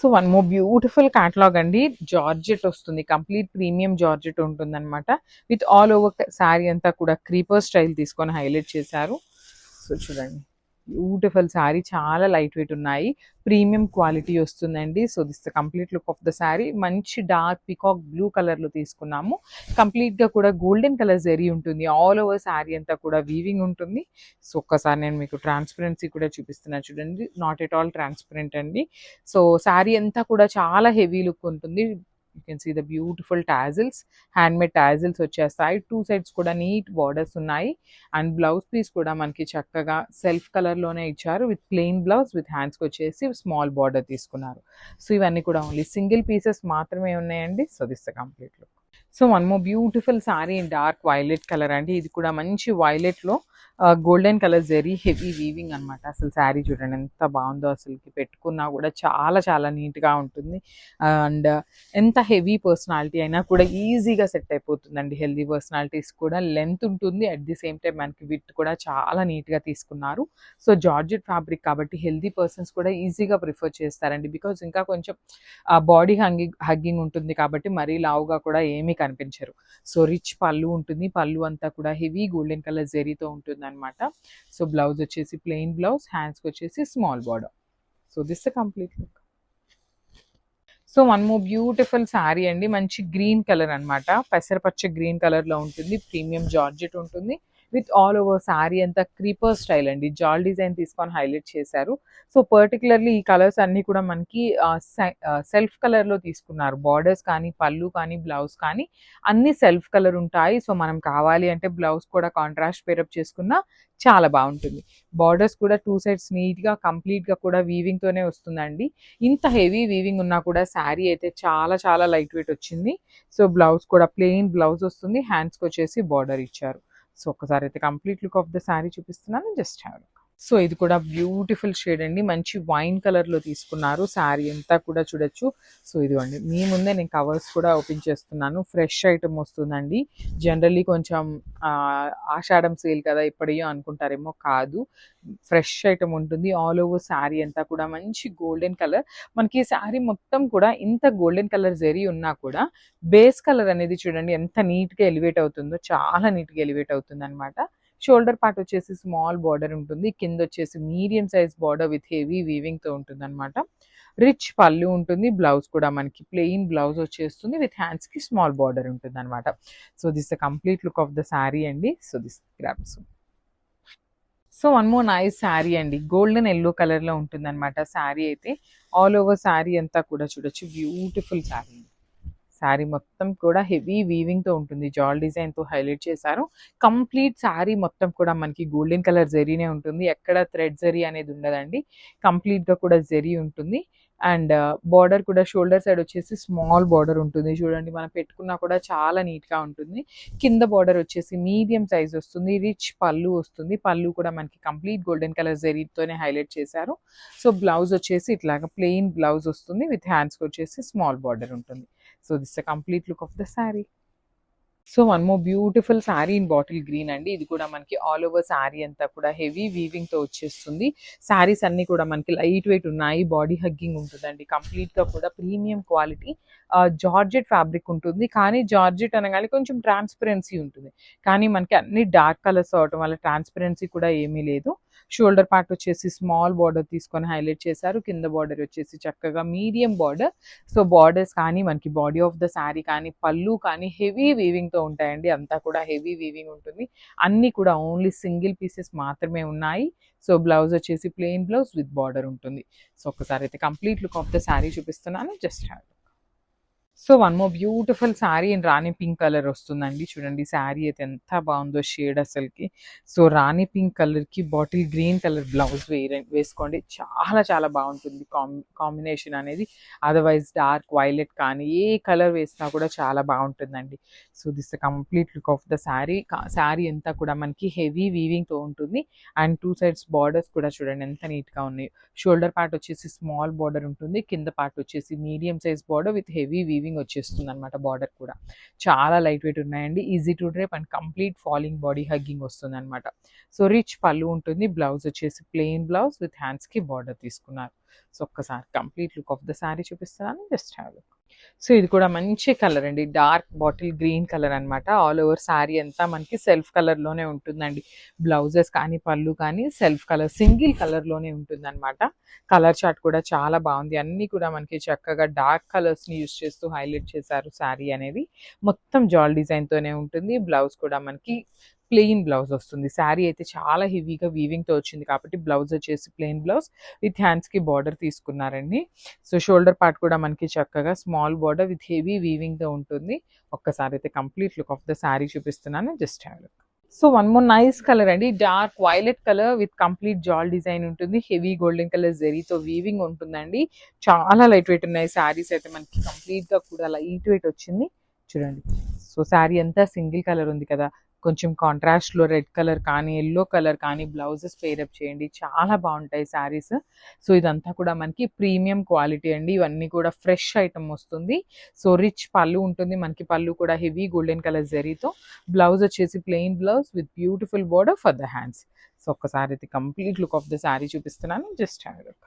So one more beautiful catalogue అండి. Georgette వస్తుంది, complete premium georgette ఉంటుందన్నమాట. విత్ ఆల్ ఓవర్ శారీ అంతా కూడా క్రీపర్ స్టైల్ తీసుకొని హైలైట్ చేశారు. సో చూడండి, బ్యూటిఫుల్ శారీ, చాలా లైట్ వెయిట్ ఉన్నాయి, ప్రీమియం క్వాలిటీ వస్తుందండి. So this the complete look of the sari. మంచి డార్క్ పికాక్ బ్లూ కలర్ లో తీసుకున్నాము. కంప్లీట్ గా కూడా గోల్డెన్ కలర్ జరీ ఉంటుంది. ఆల్ ఓవర్ శారీ అంతా కూడా వీవింగ్ ఉంటుంది. సో ఒక్కసారి నేను మీకు ట్రాన్స్పరెన్సీ కూడా చూపిస్తున్నాను చూడండి. నాట్ ఎట్ ఆల్ ట్రాన్స్పరెంట్ అండి. సో శారీ అంతా కూడా చాలా హెవీ లుక్ ఉంటుంది. You can see the beautiful tassels, handmade tassels వచ్చేస్తాయి. టూ సైడ్స్ కూడా నీట్ బార్డర్స్ ఉన్నాయి. అండ్ బ్లౌజ్ పీస్ కూడా మనకి చక్కగా సెల్ఫ్ కలర్ లోనే ఇచ్చారు. With plain blouse, with hands కి వచ్చేసి స్మాల్ బార్డర్ తీసుకున్నారు. సో ఇవన్నీ కూడా ఓన్లీ సింగిల్ పీసెస్ మాత్రమే ఉన్నాయండి. So this the complete look. So one more beautiful sorry in dark violet colour అండి. ఇది కూడా మంచి వైలెట్ లో golden colour zari heavy weaving అనమాట. అసలు శారీ చూడండి ఎంత బాగుందో, అసలుకి పెట్టుకున్నా కూడా చాలా చాలా నీట్ గా ఉంటుంది. అండ్ ఎంత హెవీ పర్సనాలిటీ అయినా కూడా ఈజీగా సెట్ అయిపోతుందండి. హెల్దీ పర్సనాలిటీస్ కూడా లెంత్ ఉంటుంది, అట్ ది సేమ్ టైం మనకి విత్ కూడా చాలా నీట్ గా తీసుకున్నారు. సో జార్జెట్ ఫ్యాబ్రిక్ కాబట్టి హెల్దీ పర్సన్స్ కూడా ఈజీగా ప్రిఫర్ చేస్తారండి. బికాజ్ ఇంకా కొంచెం బాడీ హగ్గింగ్ ఉంటుంది కాబట్టి మరీ లావుగా కూడా ఏమీ కనిపించరు. సో రిచ్ పళ్ళు ఉంటుంది. పళ్ళు అంతా కూడా హెవీ గోల్డెన్ కలర్ జెరీతో ఉంటుంది అనమాట. సో బ్లౌజ్ వచ్చేసి ప్లెయిన్ బ్లౌజ్, హ్యాండ్స్కి వచ్చేసి small border. So this complete look. So one more beautiful sari అండి. మంచి గ్రీన్ కలర్ అనమాట, పెసరపచ్చ గ్రీన్ కలర్ లో ఉంటుంది. ప్రీమియం జార్జెట్ ఉంటుంది. విత్ ఆల్ ఓవర్ శారీ అంతా క్రీపర్ స్టైల్ అండి. జాల్ డిజైన్ తీసుకొని హైలైట్ చేశారు. సో పర్టికులర్లీ ఈ కలర్స్ అన్ని కూడా మనకి సెల్ఫ్ కలర్ లో తీసుకున్నారు. బార్డర్స్ కానీ, పళ్ళు కానీ, బ్లౌజ్ కానీ అన్ని సెల్ఫ్ కలర్ ఉంటాయి. సో మనం కావాలి అంటే బ్లౌజ్ కూడా కాంట్రాస్ట్ పేరప్ చేసుకున్నా చాలా బాగుంటుంది. బార్డర్స్ కూడా టూ సైడ్స్ నీట్ గా కంప్లీట్ గా కూడా వీవింగ్ తోనే వస్తుందండి. ఇంత హెవీ వీవింగ్ ఉన్నా కూడా శారీ అయితే చాలా చాలా లైట్ వెయిట్ వచ్చింది. సో బ్లౌజ్ కూడా ప్లెయిన్ బ్లౌజ్ వస్తుంది. హ్యాండ్స్కి వచ్చేసి బార్డర్ ఇచ్చారు. సో ఒకసారి అయితే complete look of the sari చూపిస్తున్నాను, జస్ట్ హ్యావ్ లుక్. సో ఇది కూడా బ్యూటిఫుల్ షేడ్ అండి. మంచి వైన్ కలర్ లో తీసుకున్నారు. శారీ అంతా కూడా చూడొచ్చు. సో ఇదిగోండి, మీ ముందే నేను కవర్స్ కూడా ఓపెన్ చేస్తున్నాను. ఫ్రెష్ ఐటమ్ వస్తుందండి. జనరల్లీ కొంచెం ఆషాఢం సేల్ కదా ఇప్పుడేయో అనుకుంటారేమో, కాదు, ఫ్రెష్ ఐటమ్ ఉంటుంది. ఆల్ ఓవర్ శారీ అంతా కూడా మంచి గోల్డెన్ కలర్. మనకి శారీ మొత్తం కూడా ఇంత గోల్డెన్ కలర్ జరీ ఉన్నా కూడా బేస్ కలర్ అనేది చూడండి ఎంత నీట్ గా ఎలివేట్ అవుతుందో, చాలా నీట్ గా ఎలివేట్ అవుతుంది అనమాట. షోల్డర్ పార్ట్ వచ్చేసి స్మాల్ బార్డర్ ఉంటుంది. కింద వచ్చేసి medium size border with heavy weaving తో ఉంటుంది అనమాట. రిచ్ పళ్ళు ఉంటుంది. బ్లౌజ్ కూడా మనకి ప్లెయిన్ బ్లౌజ్ వచ్చేస్తుంది. విత్ హ్యాండ్స్ కి స్మాల్ బార్డర్ ఉంటుంది అనమాట. So this the complete look of the sari అండి. So this grapes. So one more nice sari అండి. గోల్డెన్ ఎల్లో కలర్ లో ఉంటుంది అనమాట శారీ అయితే. ఆల్ ఓవర్ శారీ అంతా కూడా చూడొచ్చు, బ్యూటిఫుల్ శారీ. శారీ మొత్తం కూడా హెవీ వీవింగ్ తో ఉంటుంది. జాల్ డిజైన్ తో హైలైట్ చేశారు. కంప్లీట్ శారీ మొత్తం కూడా మనకి గోల్డెన్ కలర్ జరీనే ఉంటుంది. ఎక్కడ థ్రెడ్ జరీ అనేది ఉండదండి. కంప్లీట్ గా కూడా జరీ ఉంటుంది. అండ్ బార్డర్ కూడా షోల్డర్ సైడ్ వచ్చేసి స్మాల్ బార్డర్ ఉంటుంది. చూడండి, మనం పెట్టుకున్నా కూడా చాలా నీట్ గా ఉంటుంది. కింద బార్డర్ వచ్చేసి మీడియం సైజ్ వస్తుంది. రిచ్ పళ్ళు వస్తుంది. పళ్ళు కూడా మనకి కంప్లీట్ గోల్డెన్ కలర్ జరీతోనే హైలైట్ చేశారు. సో బ్లౌజ్ వచ్చేసి ఇట్లాగా ప్లెయిన్ బ్లౌజ్ వస్తుంది. విత్ హ్యాండ్స్ వచ్చేసి స్మాల్ బార్డర్ ఉంటుంది. So this is a complete look of the saree. So one more beautiful sari in bottle green అండి. ఇది కూడా మనకి ఆల్ ఓవర్ శారీ అంతా కూడా హెవీ వీవింగ్ తో వచ్చేస్తుంది. శారీస్ అన్ని కూడా మనకి లైట్ వెయిట్ ఉన్నాయి. బాడీ హగ్గింగ్ ఉంటుందండి. కంప్లీట్ గా కూడా ప్రీమియం క్వాలిటీ జార్జెట్ ఫ్యాబ్రిక్ ఉంటుంది. కానీ జార్జెట్ అనగానే కొంచెం ట్రాన్స్పరెన్సీ ఉంటుంది. కానీ మనకి అన్ని డార్క్ కలర్స్ అవటం వల్ల ట్రాన్స్పరెన్సీ కూడా ఏమీ లేదు. షోల్డర్ పార్ట్ వచ్చేసి స్మాల్ బార్డర్ తీసుకొని హైలైట్ చేశారు. కింద బార్డర్ వచ్చేసి చక్కగా మీడియం బార్డర్. సో బార్డర్స్ కానీ మనకి బాడీ ఆఫ్ ద శారీ కానీ పళ్ళు కానీ హెవీ వీవింగ్ తో ఉంటాయండి. అంతా కూడా హెవీ వీవింగ్ ఉంటుంది. అన్ని కూడా ఓన్లీ సింగిల్ పీసెస్ మాత్రమే ఉన్నాయి. సో బ్లౌజ్ వచ్చేసి ప్లెయిన్ బ్లౌజ్ విత్ బార్డర్ ఉంటుంది. సో ఒకసారి అయితే complete look of the sari చూపిస్తున్నాను, just have. So one more beautiful sari in rani pink colour వస్తుందండి. చూడండి శారీ అయితే ఎంత బాగుందో షేడ్ అసలుకి. సో రాణి పింక్ కలర్ కి బాటిల్ గ్రీన్ కలర్ బ్లౌజ్ వేసుకోండి, చాలా చాలా బాగుంటుంది కాంబినేషన్ అనేది. అదర్వైజ్ డార్క్ వైలెట్ కానీ ఏ కలర్ వేసినా కూడా చాలా బాగుంటుందండి. So this complete look of the sari. Sari అంతా కూడా మనకి హెవీ వీవింగ్ తో ఉంటుంది. అండ్ టూ సైడ్స్ బార్డర్స్ కూడా చూడండి ఎంత నీట్ గా ఉన్నాయి. షోల్డర్ పార్ట్ వచ్చేసి స్మాల్ బార్డర్ ఉంటుంది. కింద పార్ట్ వచ్చేసి medium size border with heavy weaving వచ్చేస్తుంది అనమాట. బార్డర్ కూడా చాలా లైట్ వెయిట్ ఉన్నాయండి. Easy to drape and complete falling body hugging వస్తుంది అనమాట. సో రిచ్ పళ్ళు ఉంటుంది. బ్లౌజ్ వచ్చేసి ప్లెయిన్ బ్లౌజ్ విత్ హ్యాండ్స్ కి బార్డర్ తీసుకున్నారు. సో ఒక్కసారి complete look of the sari చూపిస్తున్నాను, జస్ట్ హ్యావ్ లుక్. సో ఇది కూడా మంచి కలర్ అండి, డార్క్ బాటిల్ గ్రీన్ కలర్ అనమాట. ఆల్ ఓవర్ శారీ అంతా మనకి సెల్ఫ్ కలర్లోనే ఉంటుందండి. బ్లౌజెస్ కానీ పళ్ళు కానీ సెల్ఫ్ కలర్ సింగిల్ కలర్లోనే ఉంటుందన్నమాట. కలర్ చార్ట్ కూడా చాలా బాగుంది. అన్నీ కూడా మనకి చక్కగా డార్క్ కలర్స్ని యూస్ చేస్తూ హైలైట్ చేశారు. శారీ అనేది మొత్తం జాల్ డిజైన్తోనే ఉంటుంది. బ్లౌజ్ కూడా మనకి ప్లెయిన్ బ్లౌజ్ వస్తుంది. శారీ అయితే చాలా హెవీగా వీవింగ్తో వచ్చింది కాబట్టి బ్లౌజ్ వచ్చేసి ప్లెయిన్ బ్లౌజ్ విత్ హ్యాండ్స్కి బార్డర్ తీసుకున్నారండి. సో షోల్డర్ పార్ట్ కూడా మనకి చక్కగా స్మాల్ బార్డర్ విత్ హెవీ వీవింగ్తో ఉంటుంది. ఒక్కసారి అయితే complete look of the sari చూపిస్తున్నాను, just have look. So one more nice colour అండి, dark violet colour with complete జాల్ డిజైన్ ఉంటుంది. హెవీ గోల్డెన్ కలర్ జెరీతో వీవింగ్ ఉంటుందండి. చాలా లైట్ వెయిట్ ఉన్నాయి శారీస్ అయితే, మనకి కంప్లీట్గా కూడా లైట్ వెయిట్ వచ్చింది చూడండి. సో శారీ అంతా సింగిల్ కలర్ ఉంది కదా, కొంచెం కాంట్రాస్ట్లో రెడ్ కలర్ కానీ ఎల్లో కలర్ కానీ బ్లౌజెస్ పేరప్ చేయండి, చాలా బాగుంటాయి శారీస్. సో ఇదంతా కూడా మనకి ప్రీమియం క్వాలిటీ అండి, ఇవన్నీ కూడా ఫ్రెష్ ఐటమ్ వస్తుంది. సో రిచ్ పళ్ళు ఉంటుంది మనకి, పళ్ళు కూడా హెవీ గోల్డెన్ కలర్ జరీతో. బ్లౌజ్ వచ్చేసి plain blouse with beautiful border for the hands. So ఒక్కసారి అయితే complete look of the sari చూపిస్తున్నాను, జస్ట్ హ్యావ్ ఎ లుక్.